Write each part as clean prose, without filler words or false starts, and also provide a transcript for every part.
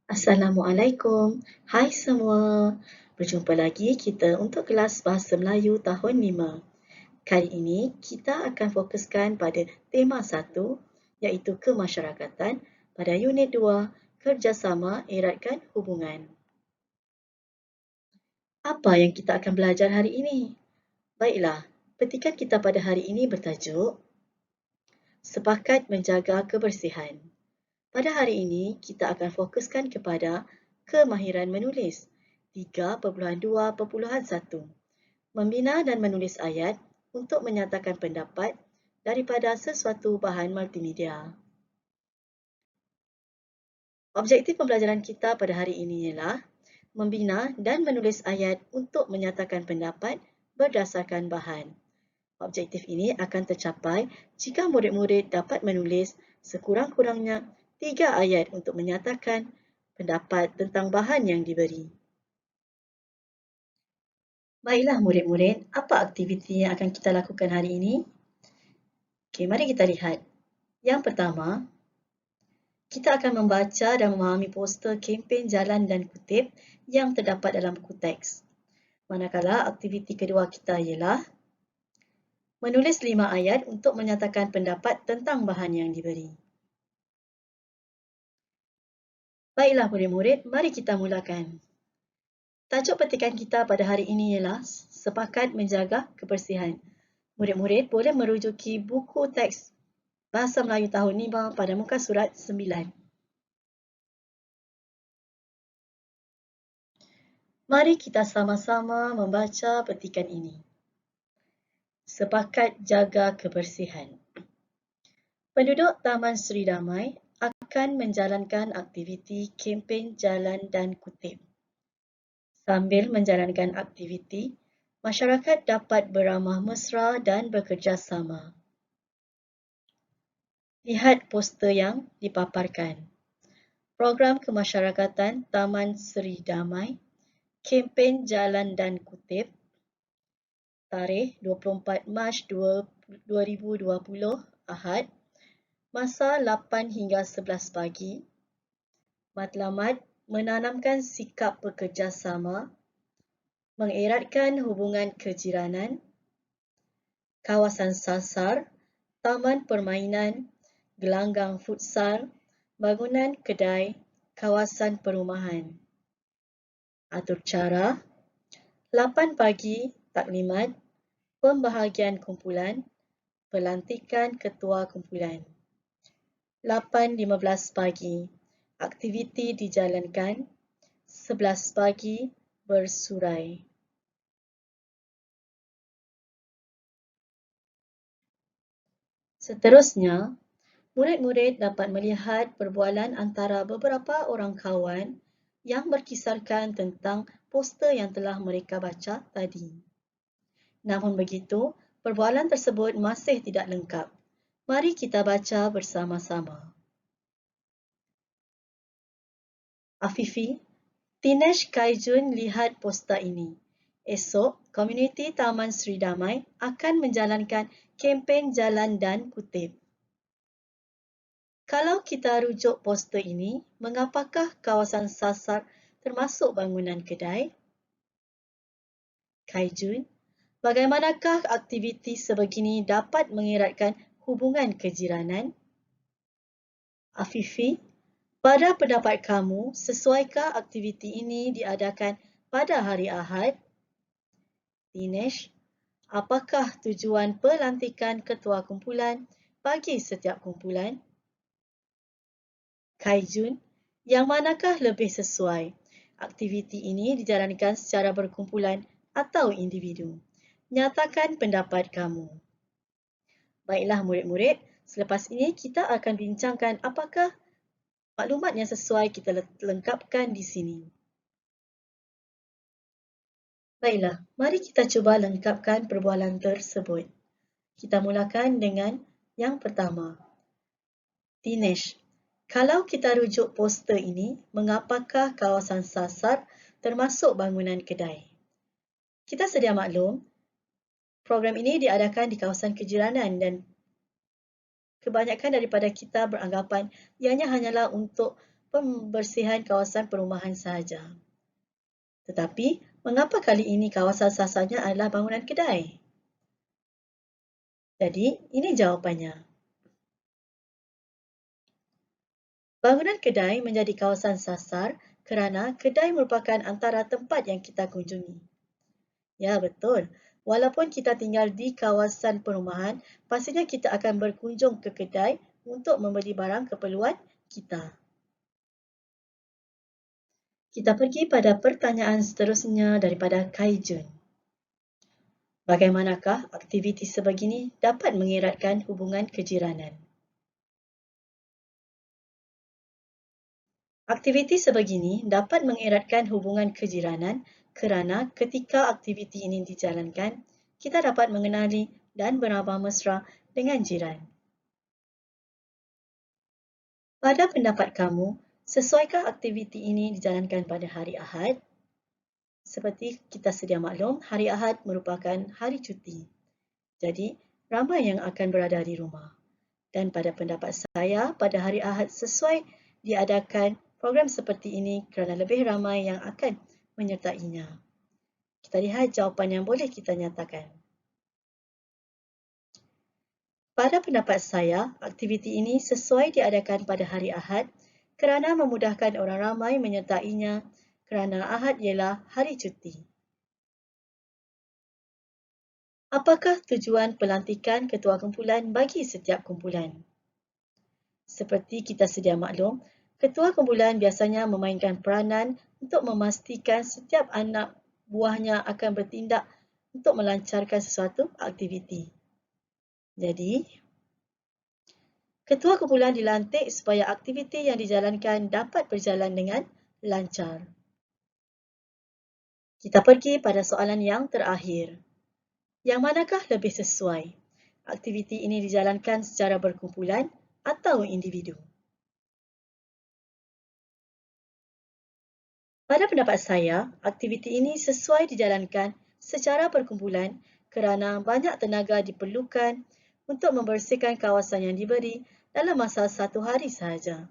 Assalamualaikum. Hai semua. Berjumpa lagi kita untuk kelas Bahasa Melayu tahun 5. Kali ini kita akan fokuskan pada tema 1 iaitu kemasyarakatan pada unit 2 kerjasama eratkan hubungan. Apa yang kita akan belajar hari ini? Baiklah, petikan kita pada hari ini bertajuk Sepakat Menjaga Kebersihan. Pada hari ini, kita akan fokuskan kepada kemahiran menulis 3.2.1. Membina dan menulis ayat untuk menyatakan pendapat daripada sesuatu bahan multimedia. Objektif pembelajaran kita pada hari ini ialah membina dan menulis ayat untuk menyatakan pendapat berdasarkan bahan. Objektif ini akan tercapai jika murid-murid dapat menulis sekurang-kurangnya 3 ayat untuk menyatakan pendapat tentang bahan yang diberi. Baiklah murid-murid, apa aktiviti yang akan kita lakukan hari ini? Okey, mari kita lihat. Yang pertama, kita akan membaca dan memahami poster kempen jalan dan kutip yang terdapat dalam buku teks. Manakala aktiviti kedua kita ialah menulis 5 ayat untuk menyatakan pendapat tentang bahan yang diberi. Baiklah murid-murid, mari kita mulakan. Tajuk petikan kita pada hari ini ialah Sepakat Menjaga Kebersihan. Murid-murid boleh merujuki buku teks Bahasa Melayu tahun 5 pada muka surat 9. Mari kita sama-sama membaca petikan ini. Sepakat jaga kebersihan. Penduduk Taman Seri Damai akan menjalankan aktiviti kempen jalan dan kutip. Sambil menjalankan aktiviti, masyarakat dapat beramah mesra dan bekerjasama. Lihat poster yang dipaparkan. Program Kemasyarakatan Taman Seri Damai, kempen jalan dan kutip, tarikh 24 Mac 2020, Ahad, masa 8 hingga 11 pagi. Matlamat menanamkan sikap bekerjasama, mengeratkan hubungan kejiranan, kawasan sasar, taman permainan, gelanggang futsal, bangunan kedai, kawasan perumahan. Atur cara 8 pagi taklimat, pembahagian kumpulan, pelantikan ketua kumpulan. 8.15 pagi, aktiviti dijalankan. 11 pagi, bersurai. Seterusnya, murid-murid dapat melihat perbualan antara beberapa orang kawan yang berkisarkan tentang poster yang telah mereka baca tadi. Namun begitu, perbualan tersebut masih tidak lengkap. Mari kita baca bersama-sama. Afifi, Tinesh Kaijun lihat poster ini. Esok, komuniti Taman Seri Damai akan menjalankan kempen jalan dan kutip. Kalau kita rujuk poster ini, mengapakah kawasan sasar termasuk bangunan kedai? Kaijun, bagaimanakah aktiviti sebegini dapat mengeratkan hubungan kejiranan? Afifi, pada pendapat kamu, sesuaikah aktiviti ini diadakan pada hari Ahad? Dinesh, apakah tujuan pelantikan ketua kumpulan bagi setiap kumpulan? Kaijun, yang manakah lebih sesuai? Aktiviti ini dijalankan secara berkumpulan atau individu? Nyatakan pendapat kamu. Baiklah murid-murid, selepas ini kita akan bincangkan apakah maklumat yang sesuai kita lengkapkan di sini. Baiklah, mari kita cuba lengkapkan perbualan tersebut. Kita mulakan dengan yang pertama. Dinesh, kalau kita rujuk poster ini, mengapakah kawasan sasar termasuk bangunan kedai? Kita sedia maklum, program ini diadakan di kawasan kejiranan dan kebanyakan daripada kita beranggapan ianya hanyalah untuk pembersihan kawasan perumahan sahaja. Tetapi, mengapa kali ini kawasan sasarnya adalah bangunan kedai? Jadi, ini jawapannya. Bangunan kedai menjadi kawasan sasar kerana kedai merupakan antara tempat yang kita kunjungi. Ya, betul. Walaupun kita tinggal di kawasan perumahan, pastinya kita akan berkunjung ke kedai untuk membeli barang keperluan kita. Kita pergi pada pertanyaan seterusnya daripada Kai Jun. Bagaimanakah aktiviti sebegini dapat mengeratkan hubungan kejiranan? Aktiviti sebegini dapat mengeratkan hubungan kejiranan kerana ketika aktiviti ini dijalankan, kita dapat mengenali dan berabah mesra dengan jiran. Pada pendapat kamu, sesuaikah aktiviti ini dijalankan pada hari Ahad? Seperti kita sedia maklum, hari Ahad merupakan hari cuti. Jadi, ramai yang akan berada di rumah. Dan pada pendapat saya, pada hari Ahad sesuai diadakan program seperti ini kerana lebih ramai yang akan menyertainya. Kita lihat jawapan yang boleh kita nyatakan. Pada pendapat saya, aktiviti ini sesuai diadakan pada hari Ahad kerana memudahkan orang ramai menyertainya kerana Ahad ialah hari cuti. Apakah tujuan pelantikan ketua kumpulan bagi setiap kumpulan? Seperti kita sedia maklum, ketua kumpulan biasanya memainkan peranan untuk memastikan setiap anak buahnya akan bertindak untuk melancarkan sesuatu aktiviti. Jadi, ketua kumpulan dilantik supaya aktiviti yang dijalankan dapat berjalan dengan lancar. Kita pergi pada soalan yang terakhir. Yang manakah lebih sesuai? Aktiviti ini dijalankan secara berkumpulan atau individu? Pada pendapat saya, aktiviti ini sesuai dijalankan secara berkumpulan kerana banyak tenaga diperlukan untuk membersihkan kawasan yang diberi dalam masa satu hari sahaja.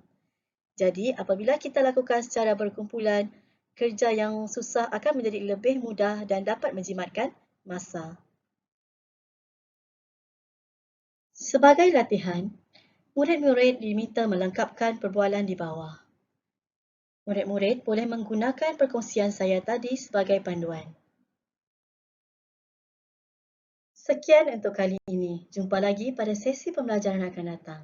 Jadi, apabila kita lakukan secara berkumpulan, kerja yang susah akan menjadi lebih mudah dan dapat menjimatkan masa. Sebagai latihan, murid-murid diminta melengkapkan perbualan di bawah. Murid-murid boleh menggunakan perkongsian saya tadi sebagai panduan. Sekian untuk kali ini. Jumpa lagi pada sesi pembelajaran akan datang.